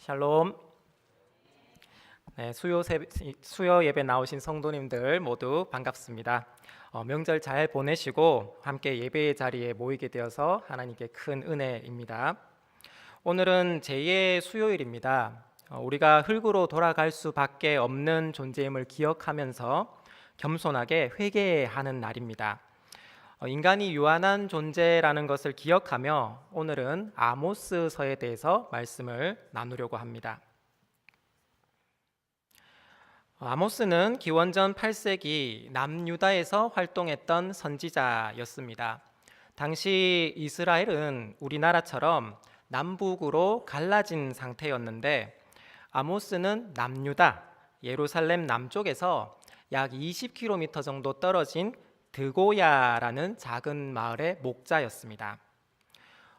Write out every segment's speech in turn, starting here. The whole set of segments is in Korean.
샬롬. 네, 수요 예배 나오신 성도님들 모두 반갑습니다. 명절 잘 보내시고 함께 예배의 자리에 모이게 되어서 하나님께 큰 은혜입니다. 오늘은 제2의 수요일입니다. 우리가 흙으로 돌아갈 수밖에 없는 존재임을 기억하면서 겸손하게 회개하는 날입니다. 인간이 유한한 존재라는 것을 기억하며 오늘은 아모스서에 대해서 말씀을 나누려고 합니다. 아모스는 기원전 8세기 남유다에서 활동했던 선지자였습니다. 당시 이스라엘은 우리나라처럼 남북으로 갈라진 상태였는데 아모스는 남유다, 예루살렘 남쪽에서 약 20km 정도 떨어진 드고야라는 작은 마을의 목자였습니다.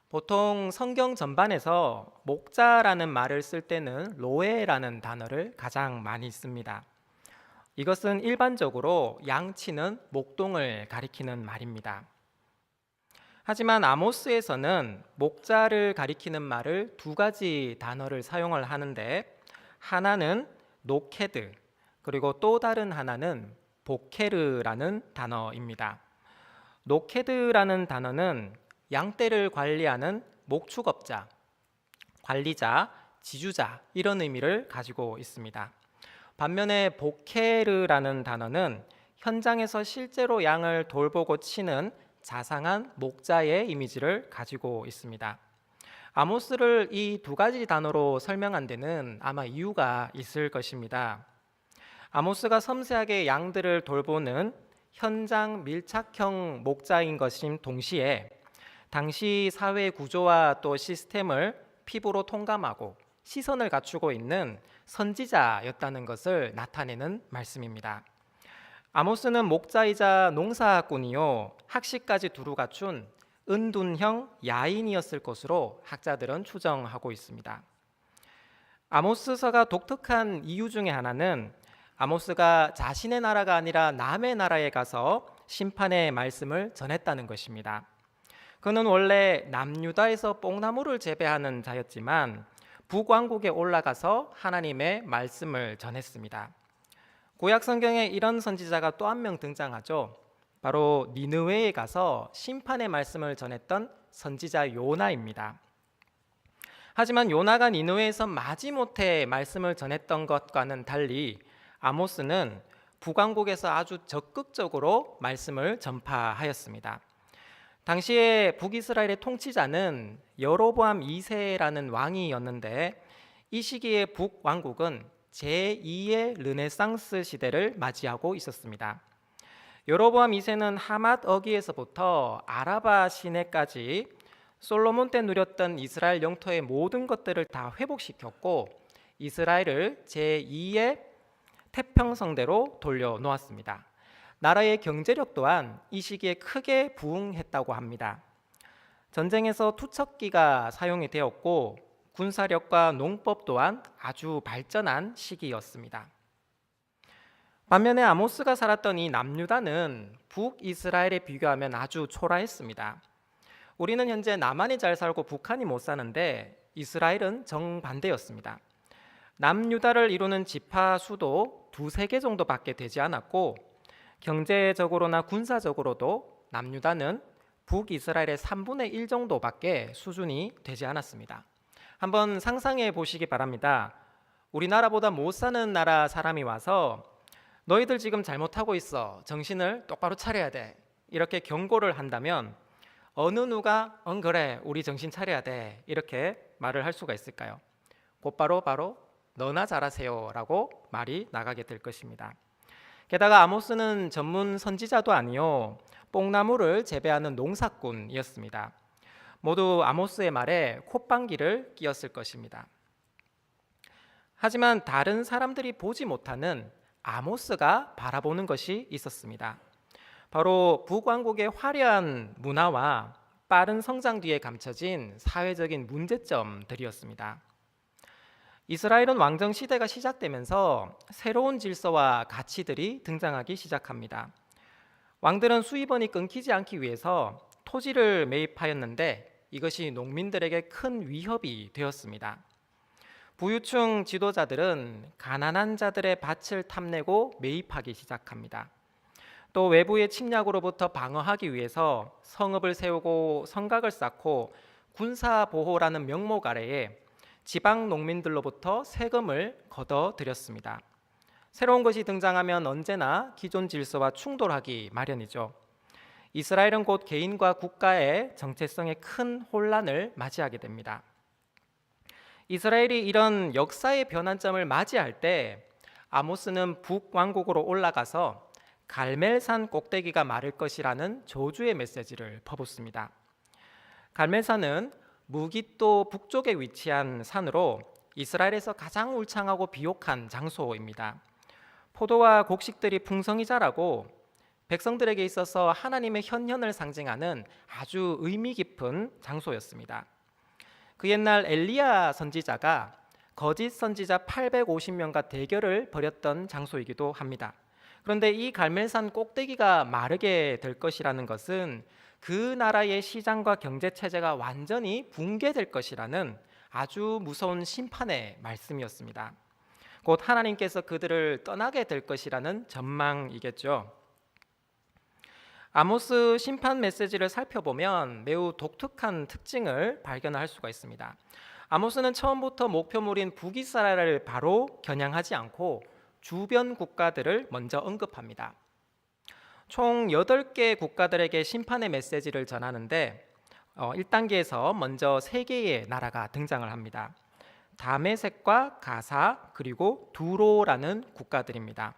보통 성경 전반에서 목자라는 말을 쓸 때는 로에라는 단어를 가장 많이 씁니다. 이것은 일반적으로 양치는 목동을 가리키는 말입니다. 하지만 아모스에서는 목자를 가리키는 말을 두 가지 단어를 사용을 하는데, 하나는 노케드, 그리고 또 다른 하나는 보케르라는 단어입니다. 노케드라는 단어는 양떼를 관리하는 목축업자, 관리자, 지주자 이런 의미를 가지고 있습니다. 반면에 보케르라는 단어는 현장에서 실제로 양을 돌보고 치는 자상한 목자의 이미지를 가지고 있습니다. 아모스를 이 두 가지 단어로 설명한 데는 아마 이유가 있을 것입니다. 아모스가 섬세하게 양들을 돌보는 현장 밀착형 목자인 것인 동시에 당시 사회 구조와 또 시스템을 피부로 통감하고 시선을 갖추고 있는 선지자였다는 것을 나타내는 말씀입니다. 아모스는 목자이자 농사꾼이요 학식까지 두루 갖춘 은둔형 야인이었을 것으로 학자들은 추정하고 있습니다. 아모스서가 독특한 이유 중에 하나는 아모스가 자신의 나라가 아니라 남의 나라에 가서 심판의 말씀을 전했다는 것입니다. 그는 원래 남유다에서 뽕나무를 재배하는 자였지만 북왕국에 올라가서 하나님의 말씀을 전했습니다. 구약 성경에 이런 선지자가 또 한 명 등장하죠. 바로 니느웨에 가서 심판의 말씀을 전했던 선지자 요나입니다. 하지만 요나가 니느웨에서 마지못해 말씀을 전했던 것과는 달리 아모스는 북왕국에서 아주 적극적으로 말씀을 전파하였습니다. 당시에 북이스라엘의 통치자는 여로보암 2세라는 왕이었는데 이 시기에 북왕국은 제2의 르네상스 시대를 맞이하고 있었습니다. 여로보암 2세는 하맛 어기에서부터 아라바 시내까지 솔로몬 때 누렸던 이스라엘 영토의 모든 것들을 다 회복시켰고 이스라엘을 제2의 태평성대로 돌려놓았습니다. 나라의 경제력 또한 이 시기에 크게 부흥했다고 합니다. 전쟁에서 투척기가 사용이 되었고 군사력과 농법 또한 아주 발전한 시기였습니다. 반면에 아모스가 살았던 이 남유다는 북이스라엘에 비교하면 아주 초라했습니다. 우리는 현재 남한이 잘 살고 북한이 못 사는데 이스라엘은 정반대였습니다. 남유다를 이루는 지파 수도 두세 개 정도밖에 되지 않았고 경제적으로나 군사적으로도 남유다는 북이스라엘의 3분의 1 정도밖에 수준이 되지 않았습니다. 한번 상상해 보시기 바랍니다. 우리나라보다 못 사는 나라 사람이 와서 너희들 지금 잘못하고 있어. 정신을 똑바로 차려야 돼. 이렇게 경고를 한다면 어느 누가 그래 우리 정신 차려야 돼. 이렇게 말을 할 수가 있을까요? 곧바로 바로 너나 잘하세요 라고 말이 나가게 될 것입니다. 게다가 아모스는 전문 선지자도 아니요 뽕나무를 재배하는 농사꾼이었습니다. 모두 아모스의 말에 콧방귀를 뀌었을 것입니다. 하지만 다른 사람들이 보지 못하는 아모스가 바라보는 것이 있었습니다. 바로 북왕국의 화려한 문화와 빠른 성장 뒤에 감춰진 사회적인 문제점들이었습니다. 이스라엘은 왕정 시대가 시작되면서 새로운 질서와 가치들이 등장하기 시작합니다. 왕들은 수입원이 끊기지 않기 위해서 토지를 매입하였는데 이것이 농민들에게 큰 위협이 되었습니다. 부유층 지도자들은 가난한 자들의 밭을 탐내고 매입하기 시작합니다. 또 외부의 침략으로부터 방어하기 위해서 성읍을 세우고 성곽을 쌓고 군사 보호라는 명목 아래에 지방 농민들로부터 세금을 걷어들였습니다. 새로운 것이 등장하면 언제나 기존 질서와 충돌하기 마련이죠. 이스라엘은 곧 개인과 국가의 정체성에 큰 혼란을 맞이하게 됩니다. 이스라엘이 이런 역사의 변환점을 맞이할 때 아모스는 북왕국으로 올라가서 갈멜산 꼭대기가 마를 것이라는 저주의 메시지를 퍼붓습니다. 갈멜산은 무깃도 북쪽에 위치한 산으로 이스라엘에서 가장 울창하고 비옥한 장소입니다. 포도와 곡식들이 풍성히 자라고 백성들에게 있어서 하나님의 현현을 상징하는 아주 의미 깊은 장소였습니다. 그 옛날 엘리야 선지자가 거짓 선지자 850명과 대결을 벌였던 장소이기도 합니다. 그런데 이 갈멜산 꼭대기가 마르게 될 것이라는 것은 그 나라의 시장과 경제 체제가 완전히 붕괴될 것이라는 아주 무서운 심판의 말씀이었습니다. 곧 하나님께서 그들을 떠나게 될 것이라는 전망이겠죠. 아모스 심판 메시지를 살펴보면 매우 독특한 특징을 발견할 수가 있습니다. 아모스는 처음부터 목표물인 북이스라엘을 바로 겨냥하지 않고 주변 국가들을 먼저 언급합니다. 총 8개 국가들에게 심판의 메시지를 전하는데 1단계에서 먼저 3개의 나라가 등장을 합니다. 다메섹과 가사 그리고 두로라는 국가들입니다.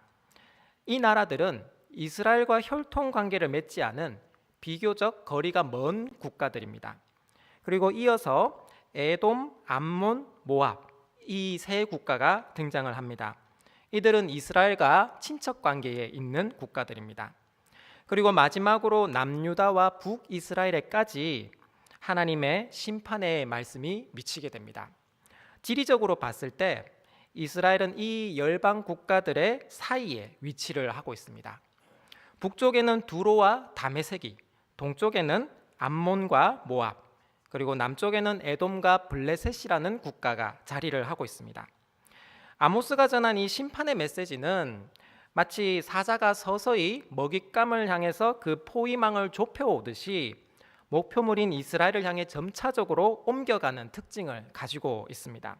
이 나라들은 이스라엘과 혈통 관계를 맺지 않은 비교적 거리가 먼 국가들입니다. 그리고 이어서 에돔, 암몬, 모압 이 세 국가가 등장을 합니다. 이들은 이스라엘과 친척 관계에 있는 국가들입니다. 그리고 마지막으로 남유다와 북이스라엘에까지 하나님의 심판의 말씀이 미치게 됩니다. 지리적으로 봤을 때 이스라엘은 이 열방 국가들의 사이에 위치를 하고 있습니다. 북쪽에는 두로와 다메섹이, 동쪽에는 암몬과 모압, 그리고 남쪽에는 에돔과 블레셋이라는 국가가 자리를 하고 있습니다. 아모스가 전한 이 심판의 메시지는 마치 사자가 서서히 먹잇감을 향해서 그 포위망을 좁혀오듯이 목표물인 이스라엘을 향해 점차적으로 옮겨가는 특징을 가지고 있습니다.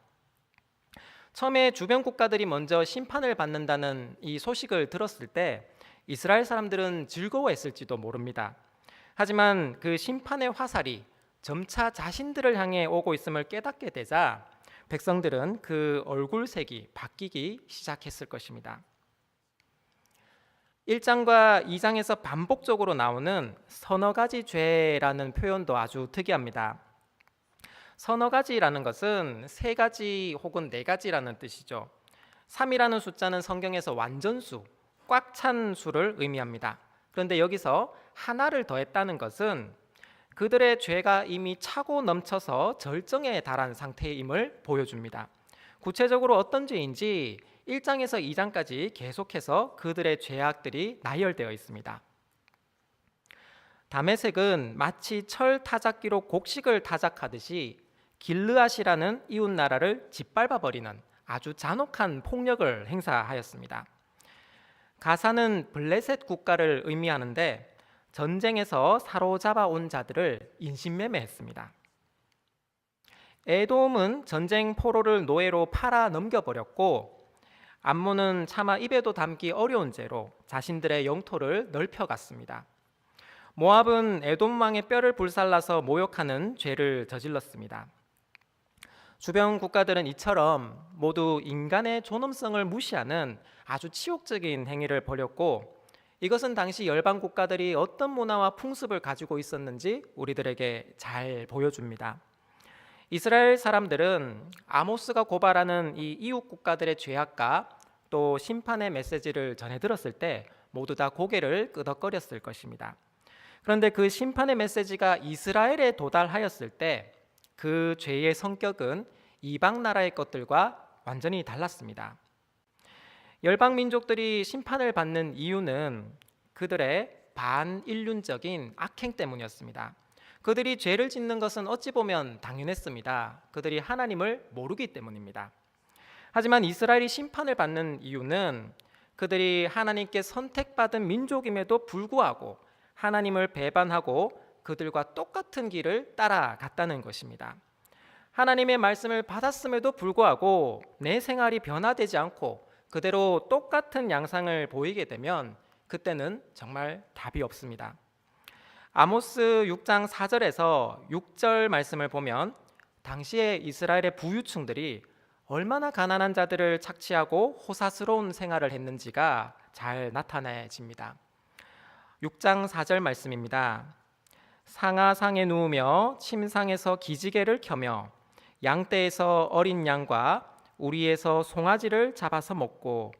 처음에 주변 국가들이 먼저 심판을 받는다는 이 소식을 들었을 때 이스라엘 사람들은 즐거워했을지도 모릅니다. 하지만 그 심판의 화살이 점차 자신들을 향해 오고 있음을 깨닫게 되자 백성들은 그 얼굴색이 바뀌기 시작했을 것입니다. 1장과 2장에서 반복적으로 나오는 서너 가지 죄라는 표현도 아주 특이합니다. 서너 가지라는 것은 세 가지 혹은 네 가지라는 뜻이죠. 3이라는 숫자는 성경에서 완전수, 꽉 찬 수를 의미합니다. 그런데 여기서 하나를 더했다는 것은 그들의 죄가 이미 차고 넘쳐서 절정에 달한 상태임을 보여줍니다. 구체적으로 어떤 죄인지 1장에서 2장까지 계속해서 그들의 죄악들이 나열되어 있습니다. 다메섹은 마치 철 타작기로 곡식을 타작하듯이 길르앗이라는 이웃 나라를 짓밟아버리는 아주 잔혹한 폭력을 행사하였습니다. 가사는 블레셋 국가를 의미하는데 전쟁에서 사로잡아 온 자들을 인신매매했습니다. 에돔은 전쟁 포로를 노예로 팔아 넘겨버렸고 암몬은 차마 입에도 담기 어려운 죄로 자신들의 영토를 넓혀갔습니다. 모압은 에돔 왕의 뼈를 불살라서 모욕하는 죄를 저질렀습니다. 주변 국가들은 이처럼 모두 인간의 존엄성을 무시하는 아주 치욕적인 행위를 벌였고 이것은 당시 열방 국가들이 어떤 문화와 풍습을 가지고 있었는지 우리들에게 잘 보여줍니다. 이스라엘 사람들은 아모스가 고발하는 이 이웃 국가들의 죄악과 또 심판의 메시지를 전해 들었을 때 모두 다 고개를 끄덕거렸을 것입니다. 그런데 그 심판의 메시지가 이스라엘에 도달하였을 때 그 죄의 성격은 이방 나라의 것들과 완전히 달랐습니다. 열방 민족들이 심판을 받는 이유는 그들의 반인륜적인 악행 때문이었습니다. 그들이 죄를 짓는 것은 어찌 보면 당연했습니다. 그들이 하나님을 모르기 때문입니다. 하지만 이스라엘이 심판을 받는 이유는 그들이 하나님께 선택받은 민족임에도 불구하고 하나님을 배반하고 그들과 똑같은 길을 따라갔다는 것입니다. 하나님의 말씀을 받았음에도 불구하고 내 생활이 변화되지 않고 그대로 똑같은 양상을 보이게 되면 그때는 정말 답이 없습니다. 아모스 6장 4절에서 6절 말씀을 보면 당시에 이스라엘의 부유층들이 얼마나 가난한 자들을 착취하고 호사스러운 생활을 했는지가 잘 나타내집니다. 6장 4절 말씀입니다. 상아상에 누우며 침상에서 기지개를 켜며 양떼에서 어린 양과 우리에서 송아지를 잡아서 먹고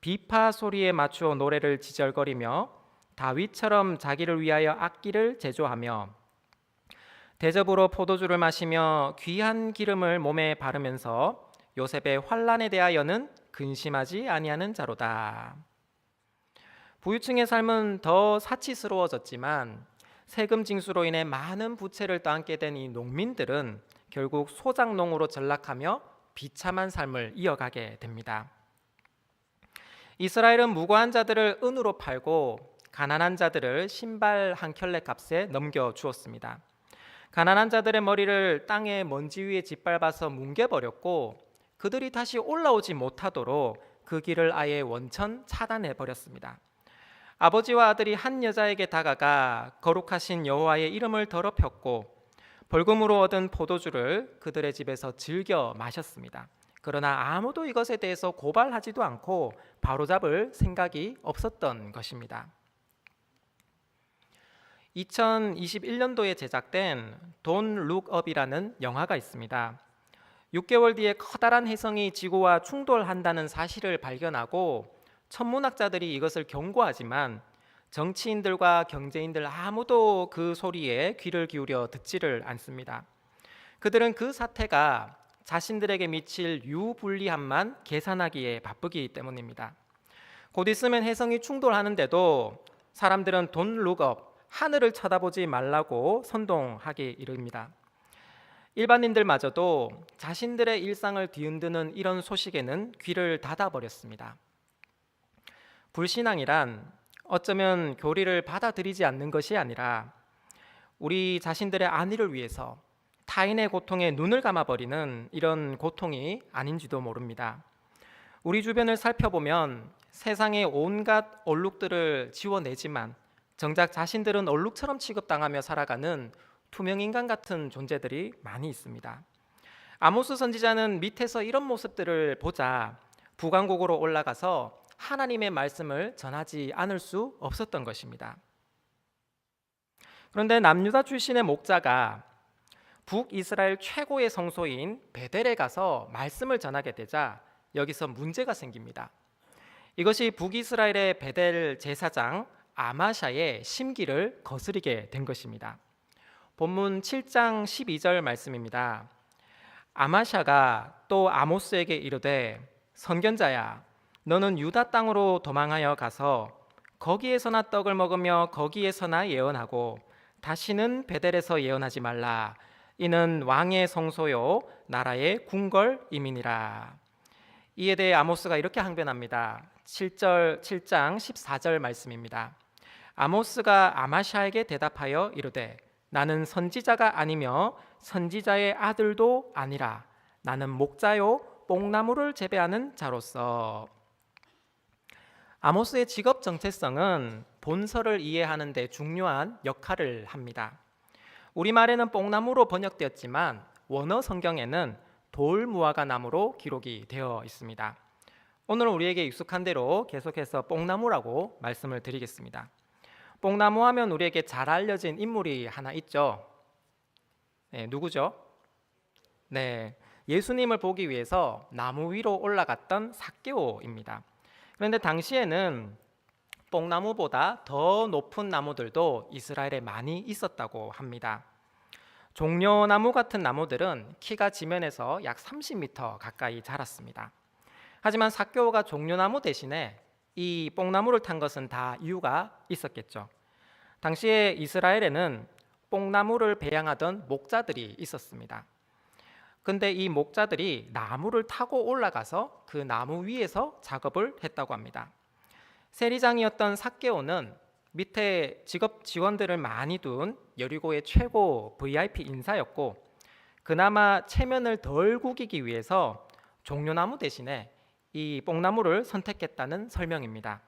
비파 소리에 맞추어 노래를 지절거리며 다윗처럼 자기를 위하여 악기를 제조하며 대접으로 포도주를 마시며 귀한 기름을 몸에 바르면서 요셉의 환난에 대하여는 근심하지 아니하는 자로다. 부유층의 삶은 더 사치스러워졌지만 세금 징수로 인해 많은 부채를 떠안게 된 이 농민들은 결국 소작농으로 전락하며 비참한 삶을 이어가게 됩니다. 이스라엘은 무고한 자들을 은으로 팔고 가난한 자들을 신발 한 켤레 값에 넘겨주었습니다. 가난한 자들의 머리를 땅의 먼지 위에 짓밟아서 뭉개버렸고 그들이 다시 올라오지 못하도록 그 길을 아예 원천 차단해버렸습니다. 아버지와 아들이 한 여자에게 다가가 거룩하신 여호와의 이름을 더럽혔고 벌금으로 얻은 포도주를 그들의 집에서 즐겨 마셨습니다. 그러나 아무도 이것에 대해서 고발하지도 않고 바로잡을 생각이 없었던 것입니다. 2021년도에 제작된 Don't Look Up이라는 영화가 있습니다. 6개월 뒤에 커다란 혜성이 지구와 충돌한다는 사실을 발견하고 천문학자들이 이것을 경고하지만 정치인들과 경제인들 아무도 그 소리에 귀를 기울여 듣지를 않습니다. 그들은 그 사태가 자신들에게 미칠 유불리함만 계산하기에 바쁘기 때문입니다. 곧 있으면 혜성이 충돌하는데도 사람들은 Don't Look Up, 하늘을 쳐다보지 말라고 선동하기 이릅니다. 일반인들마저도 자신들의 일상을 뒤흔드는 이런 소식에는 귀를 닫아버렸습니다. 불신앙이란 어쩌면 교리를 받아들이지 않는 것이 아니라 우리 자신들의 안위를 위해서 타인의 고통에 눈을 감아버리는 이런 고통이 아닌지도 모릅니다. 우리 주변을 살펴보면 세상의 온갖 얼룩들을 지워내지만 정작 자신들은 얼룩처럼 취급당하며 살아가는 투명인간 같은 존재들이 많이 있습니다. 아모스 선지자는 밑에서 이런 모습들을 보자 북왕국으로 올라가서 하나님의 말씀을 전하지 않을 수 없었던 것입니다. 그런데 남유다 출신의 목자가 북이스라엘 최고의 성소인 베델에 가서 말씀을 전하게 되자 여기서 문제가 생깁니다. 이것이 북이스라엘의 베델 제사장 아마샤의 심기를 거스르게 된 것입니다. 본문 7장 12절 말씀입니다. 아마샤가 또 아모스에게 이르되 선견자야 너는 유다 땅으로 도망하여 가서 거기에서나 떡을 먹으며 거기에서나 예언하고 다시는 베델에서 예언하지 말라. 이는 왕의 성소요 나라의 궁궐임이니라. 이에 대해 아모스가 이렇게 항변합니다. 7장 14절 말씀입니다. 아모스가 아마샤에게 대답하여 이르되 나는 선지자가 아니며 선지자의 아들도 아니라 나는 목자요 뽕나무를 재배하는 자로서. 아모스의 직업 정체성은 본서를 이해하는 데 중요한 역할을 합니다. 우리말에는 뽕나무로 번역되었지만 원어 성경에는 돌무화과 나무로 기록이 되어 있습니다. 오늘 우리에게 익숙한 대로 계속해서 뽕나무라고 말씀을 드리겠습니다. 뽕나무 하면 우리에게 잘 알려진 인물이 하나 있죠. 네, 누구죠? 네, 예수님을 보기 위해서 나무 위로 올라갔던 삭개오입니다. 그런데 당시에는 뽕나무보다 더 높은 나무들도 이스라엘에 많이 있었다고 합니다. 종려나무 같은 나무들은 키가 지면에서 약 30m 가까이 자랐습니다. 하지만 삭개오가 종려나무 대신에 이 뽕나무를 탄 것은 다 이유가 있었겠죠. 당시에 이스라엘에는 뽕나무를 배양하던 목자들이 있었습니다. 근데 이 목자들이 나무를 타고 올라가서 그 나무 위에서 작업을 했다고 합니다. 세리장이었던 삭개오는 밑에 직업 지원들을 많이 둔 여리고의 최고 VIP 인사였고, 그나마 체면을 덜 구기기 위해서 종려나무 대신에 이 뽕나무를 선택했다는 설명입니다.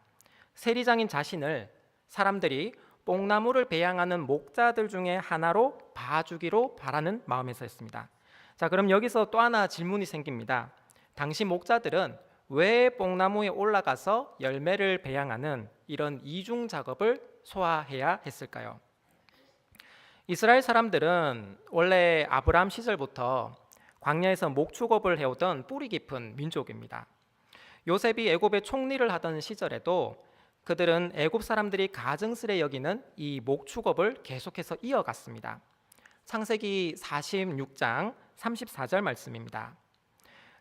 세리장인 자신을 사람들이 뽕나무를 배양하는 목자들 중에 하나로 봐주기로 바라는 마음에서였습니다. 자, 그럼 여기서 또 하나 질문이 생깁니다. 당시 목자들은 왜 뽕나무에 올라가서 열매를 배양하는 이런 이중 작업을 소화해야 했을까요? 이스라엘 사람들은 원래 아브라함 시절부터 광야에서 목축업을 해오던 뿌리 깊은 민족입니다. 요셉이 애굽의 총리를 하던 시절에도 그들은 애굽 사람들이 가증스레 여기는 이 목축업을 계속해서 이어갔습니다. 창세기 46장 34절 말씀입니다.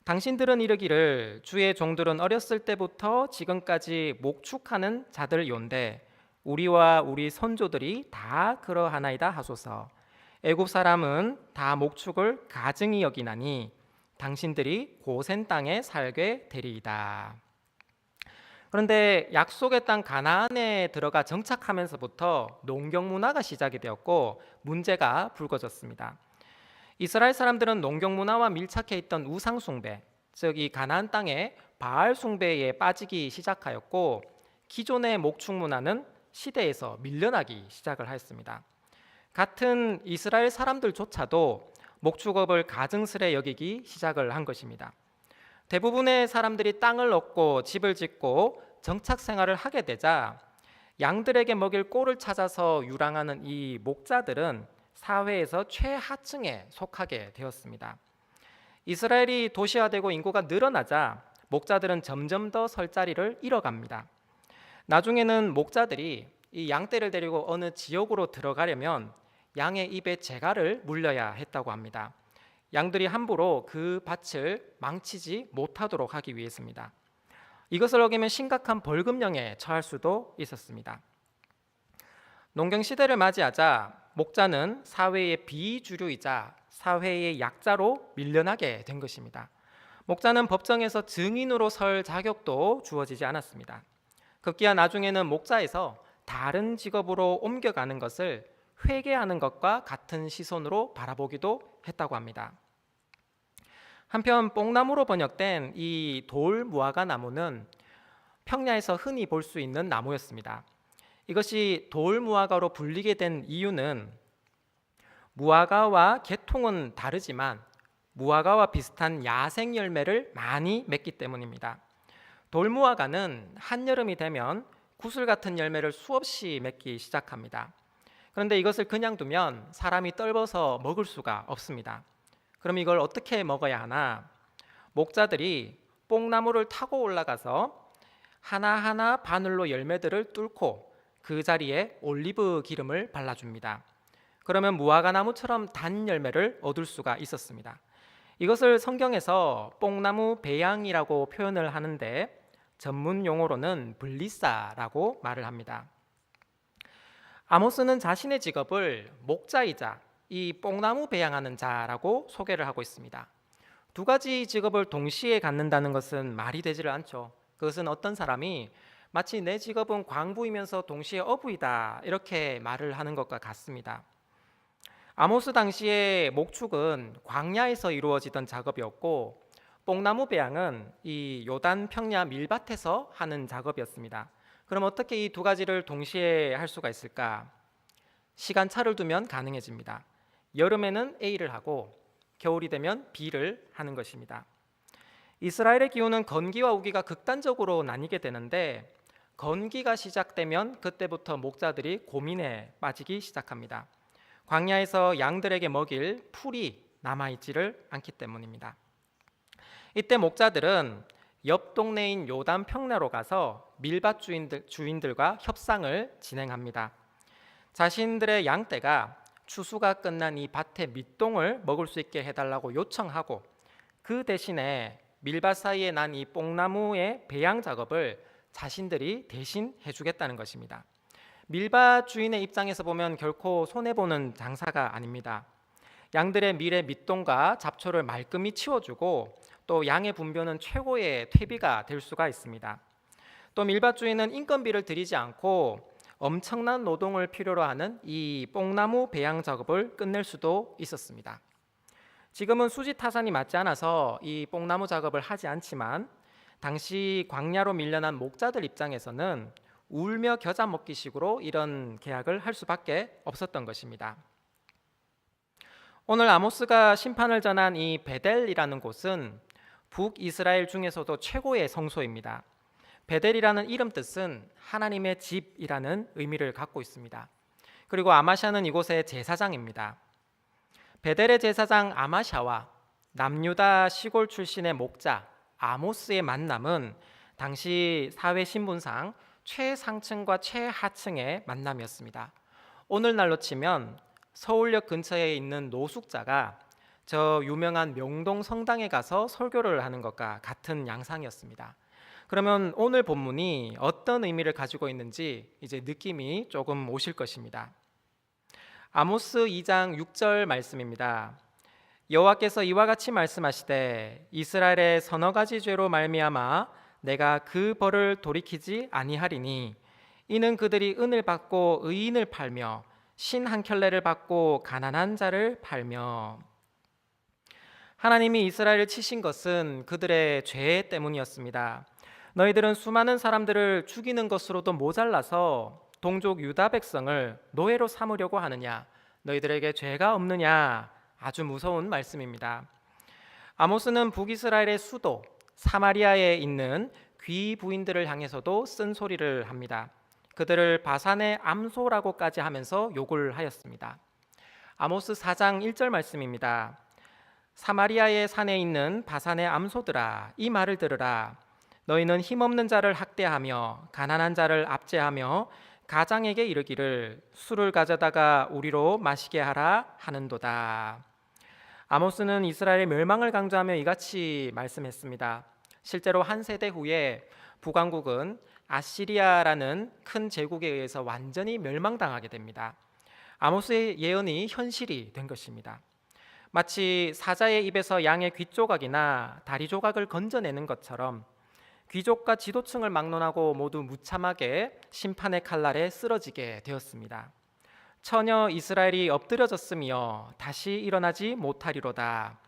당신들은 이르기를 주의 종들은 어렸을 때부터 지금까지 목축하는 자들이온데 우리와 우리 선조들이 다 그러하나이다 하소서. 애굽 사람은 다 목축을 가증히 여기나니 당신들이 고센 땅에 살게 되리이다. 그런데 약속의 땅 가나안에 들어가 정착하면서부터 농경 문화가 시작이 되었고 문제가 불거졌습니다. 이스라엘 사람들은 농경 문화와 밀착해 있던 우상 숭배, 즉 이 가나안 땅의 바알 숭배에 빠지기 시작하였고 기존의 목축 문화는 시대에서 밀려나기 시작을 하였습니다. 같은 이스라엘 사람들조차도 목축업을 가증스레 여기기 시작을 한 것입니다. 대부분의 사람들이 땅을 얻고 집을 짓고 정착 생활을 하게 되자 양들에게 먹일 꼴을 찾아서 유랑하는 이 목자들은 사회에서 최하층에 속하게 되었습니다. 이스라엘이 도시화되고 인구가 늘어나자 목자들은 점점 더 설 자리를 잃어갑니다. 나중에는 목자들이 이 양떼를 데리고 어느 지역으로 들어가려면 양의 입에 재갈을 물려야 했다고 합니다. 양들이 함부로 그 밭을 망치지 못하도록 하기 위해서입니다. 이것을 어기면 심각한 벌금령에 처할 수도 있었습니다. 농경 시대를 맞이하자 목자는 사회의 비주류이자 사회의 약자로 밀려나게 된 것입니다. 목자는 법정에서 증인으로 설 자격도 주어지지 않았습니다. 급기야 나중에는 목자에서 다른 직업으로 옮겨가는 것을 회개하는 것과 같은 시선으로 바라보기도 했다고 합니다. 한편 뽕나무로 번역된 이 돌 무화과 나무는 평야에서 흔히 볼 수 있는 나무였습니다. 이것이 돌 무화과로 불리게 된 이유는 무화과와 계통은 다르지만 무화과와 비슷한 야생 열매를 많이 맺기 때문입니다. 돌 무화과는 한여름이 되면 구슬 같은 열매를 수없이 맺기 시작합니다. 그런데 이것을 그냥 두면 사람이 떨궈서 먹을 수가 없습니다. 그럼 이걸 어떻게 먹어야 하나? 목자들이 뽕나무를 타고 올라가서 하나하나 바늘로 열매들을 뚫고 그 자리에 올리브 기름을 발라줍니다. 그러면 무화과 나무처럼 단 열매를 얻을 수가 있었습니다. 이것을 성경에서 뽕나무 배양이라고 표현을 하는데 전문 용어로는 블리사라고 말을 합니다. 아모스는 자신의 직업을 목자이자 이 뽕나무 배양하는 자라고 소개를 하고 있습니다. 두 가지 직업을 동시에 갖는다는 것은 말이 되지를 않죠. 그것은 어떤 사람이 마치 내 직업은 광부이면서 동시에 어부이다 이렇게 말을 하는 것과 같습니다. 아모스 당시의 목축은 광야에서 이루어지던 작업이었고 뽕나무 배양은 이 요단 평야 밀밭에서 하는 작업이었습니다. 그럼 어떻게 이 두 가지를 동시에 할 수가 있을까? 시간차를 두면 가능해집니다. 여름에는 A를 하고 겨울이 되면 B를 하는 것입니다. 이스라엘의 기후는 건기와 우기가 극단적으로 나뉘게 되는데 건기가 시작되면 그때부터 목자들이 고민에 빠지기 시작합니다. 광야에서 양들에게 먹일 풀이 남아있지를 않기 때문입니다. 이때 목자들은 옆 동네인 요단 평야로 가서 밀밭 주인들과 협상을 진행합니다. 자신들의 양떼가 추수가 끝난 이 밭의 밑동을 먹을 수 있게 해달라고 요청하고 그 대신에 밀밭 사이에 난 이 뽕나무의 배양 작업을 자신들이 대신 해주겠다는 것입니다. 밀밭 주인의 입장에서 보면 결코 손해보는 장사가 아닙니다. 양들의 밀의 밑동과 잡초를 말끔히 치워주고 또 양의 분변은 최고의 퇴비가 될 수가 있습니다. 또 밀밭주인은 인건비를 들이지 않고 엄청난 노동을 필요로 하는 이 뽕나무 배양 작업을 끝낼 수도 있었습니다. 지금은 수지 타산이 맞지 않아서 이 뽕나무 작업을 하지 않지만 당시 광야로 밀려난 목자들 입장에서는 울며 겨자 먹기식으로 이런 계약을 할 수밖에 없었던 것입니다. 오늘 아모스가 심판을 전한 이 베델이라는 곳은 북이스라엘 중에서도 최고의 성소입니다. 베델이라는 이름 뜻은 하나님의 집이라는 의미를 갖고 있습니다. 그리고 아마샤는 이곳의 제사장입니다. 베델의 제사장 아마샤와 남유다 시골 출신의 목자 아모스의 만남은 당시 사회 신분상 최상층과 최하층의 만남이었습니다. 오늘날로 치면 서울역 근처에 있는 노숙자가 저 유명한 명동 성당에 가서 설교를 하는 것과 같은 양상이었습니다. 그러면 오늘 본문이 어떤 의미를 가지고 있는지 이제 느낌이 조금 오실 것입니다. 아모스 2장 6절 말씀입니다. 여호와께서 이와 같이 말씀하시되 이스라엘의 서너 가지 죄로 말미암아 내가 그 벌을 돌이키지 아니하리니 이는 그들이 은을 받고 의인을 팔며 신 한 켤레를 받고 가난한 자를 팔며. 하나님이 이스라엘을 치신 것은 그들의 죄 때문이었습니다. 너희들은 수많은 사람들을 죽이는 것으로도 모자라서 동족 유다 백성을 노예로 삼으려고 하느냐? 너희들에게 죄가 없느냐? 아주 무서운 말씀입니다. 아모스는 북이스라엘의 수도 사마리아에 있는 귀 부인들을 향해서도 쓴소리를 합니다. 그들을 바산의 암소라고까지 하면서 욕을 하였습니다. 아모스 4장 1절 말씀입니다. 사마리아의 산에 있는 바산의 암소들아, 이 말을 들으라. 너희는 힘없는 자를 학대하며 가난한 자를 압제하며 가장에게 이르기를 술을 가져다가 우리로 마시게 하라 하는도다. 아모스는 이스라엘의 멸망을 강조하며 이같이 말씀했습니다. 실제로 한 세대 후에 북왕국은 아시리아라는 큰 제국에 의해서 완전히 멸망당하게 됩니다. 아모스의 예언이 현실이 된 것입니다. 마치 사자의 입에서 양의 귀 조각이나 다리 조각을 건져내는 것처럼 귀족과 지도층을 막론하고 모두 무참하게 심판의 칼날에 쓰러지게 되었습니다. 처녀 이스라엘이 엎드려졌으며 다시 일어나지 못하리로다.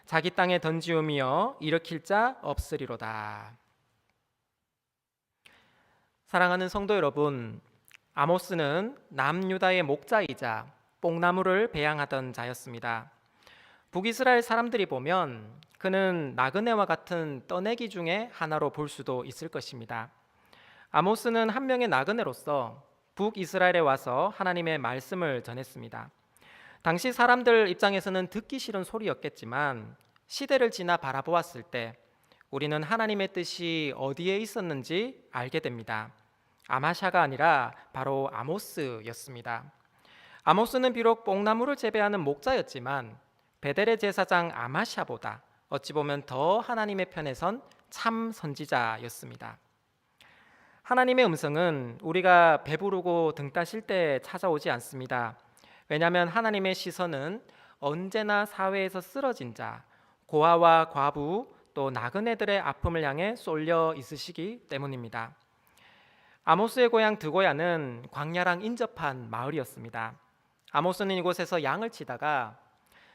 자기 땅에 던지우며 일으킬 자 없으리로다. 사랑하는 성도 여러분, 아모스는 남유다의 목자이자 뽕나무를 배양하던 자였습니다. 북이스라엘 사람들이 보면 그는 나그네와 같은 떠내기 중에 하나로 볼 수도 있을 것입니다. 아모스는 한 명의 나그네로서 북이스라엘에 와서 하나님의 말씀을 전했습니다. 당시 사람들 입장에서는 듣기 싫은 소리였겠지만 시대를 지나 바라보았을 때 우리는 하나님의 뜻이 어디에 있었는지 알게 됩니다. 아마샤가 아니라 바로 아모스였습니다. 아모스는 비록 뽕나무를 재배하는 목자였지만 베델의 제사장 아마샤보다 어찌 보면 더 하나님의 편에 선 참 선지자였습니다. 하나님의 음성은 우리가 배부르고 등 따실 때 찾아오지 않습니다. 왜냐하면 하나님의 시선은 언제나 사회에서 쓰러진 자, 고아와 과부, 또 나그네들의 아픔을 향해 쏠려 있으시기 때문입니다. 아모스의 고향 드고야는 광야랑 인접한 마을이었습니다. 아모스는 이곳에서 양을 치다가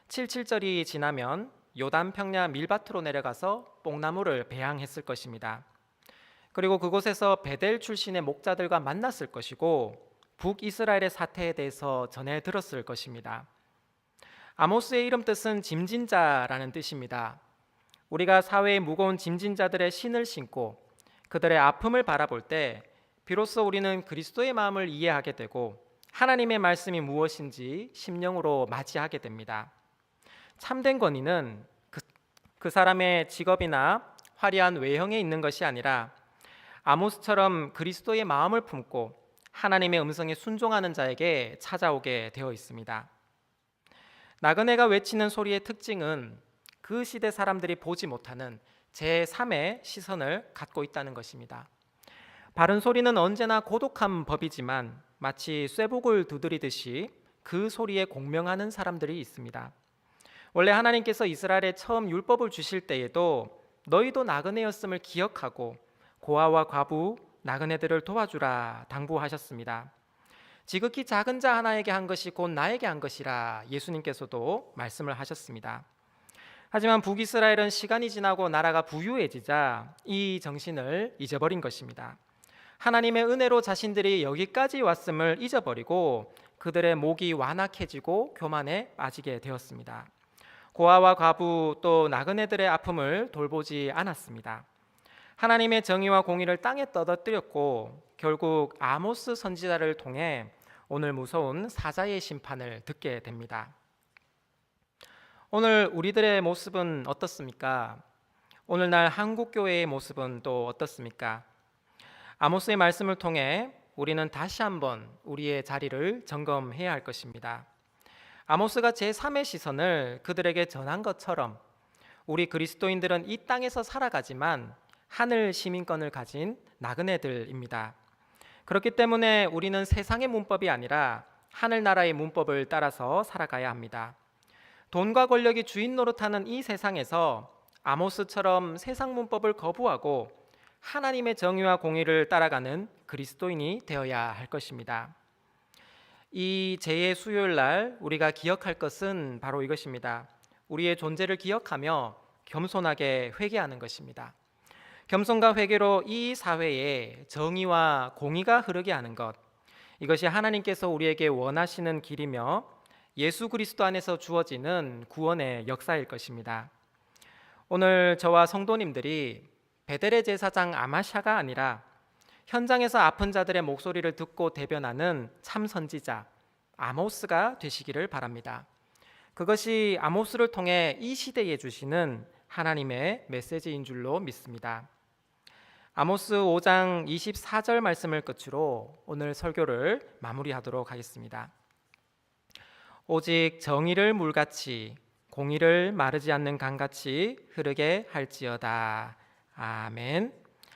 77절이 지나면 요단 평야 밀밭으로 내려가서 뽕나무를 배양했을 것입니다. 그리고 그곳에서 베델 출신의 목자들과 만났을 것이고 북이스라엘의 사태에 대해서 전해 들었을 것입니다. 아모스의 이름 뜻은 짐진 자라는 뜻입니다. 우리가 사회의 무거운 짐진 자들의 신을 신고 그들의 아픔을 바라볼 때 비로소 우리는 그리스도의 마음을 이해하게 되고 하나님의 말씀이 무엇인지 심령으로 맞이하게 됩니다. 참된 권위는 그 사람의 직업이나 화려한 외형에 있는 것이 아니라 아모스처럼 그리스도의 마음을 품고 하나님의 음성에 순종하는 자에게 찾아오게 되어 있습니다. 나그네가 외치는 소리의 특징은 그 시대 사람들이 보지 못하는 제3의 시선을 갖고 있다는 것입니다. 바른 소리는 언제나 고독한 법이지만 마치 쇠복을 두드리듯이 그 소리에 공명하는 사람들이 있습니다. 원래 하나님께서 이스라엘에 처음 율법을 주실 때에도 너희도 나그네였음을 기억하고 고아와 과부, 나그네들을 도와주라 당부하셨습니다. 지극히 작은 자 하나에게 한 것이 곧 나에게 한 것이라 예수님께서도 말씀을 하셨습니다. 하지만 북이스라엘은 시간이 지나고 나라가 부유해지자 이 정신을 잊어버린 것입니다. 하나님의 은혜로 자신들이 여기까지 왔음을 잊어버리고 그들의 목이 완악해지고 교만에 빠지게 되었습니다. 고아와 과부 또 나그네들의 아픔을 돌보지 않았습니다. 하나님의 정의와 공의를 땅에 떠들었고 결국 아모스 선지자를 통해 오늘 무서운 사자의 심판을 듣게 됩니다. 오늘 우리들의 모습은 어떻습니까? 오늘날 한국교회의 모습은 또 어떻습니까? 아모스의 말씀을 통해 우리는 다시 한번 우리의 자리를 점검해야 할 것입니다. 아모스가 제3의 시선을 그들에게 전한 것처럼 우리 그리스도인들은 이 땅에서 살아가지만 하늘 시민권을 가진 나그네들입니다. 그렇기 때문에 우리는 세상의 문법이 아니라 하늘나라의 문법을 따라서 살아가야 합니다. 돈과 권력이 주인 노릇하는 이 세상에서 아모스처럼 세상 문법을 거부하고 하나님의 정의와 공의를 따라가는 그리스도인이 되어야 할 것입니다. 이 제2의 수요일 날 우리가 기억할 것은 바로 이것입니다. 우리의 존재를 기억하며 겸손하게 회개하는 것입니다. 겸손과 회개로 이 사회에 정의와 공의가 흐르게 하는 것, 이것이 하나님께서 우리에게 원하시는 길이며 예수 그리스도 안에서 주어지는 구원의 역사일 것입니다. 오늘 저와 성도님들이 베델의 제사장 아마샤가 아니라 현장에서 아픈 자들의 목소리를 듣고 대변하는 참 선지자 아모스가 되시기를 바랍니다. 그것이 아모스를 통해 이 시대에 주시는 하나님의 메시지인 줄로 믿습니다. 아모스 5장 24절 말씀을 끝으로 오늘 설교를 마무리하도록 하겠습니다. 오직 정의를 물같이 공의를 마르지 않는 강같이 흐르게 할지어다. 아멘.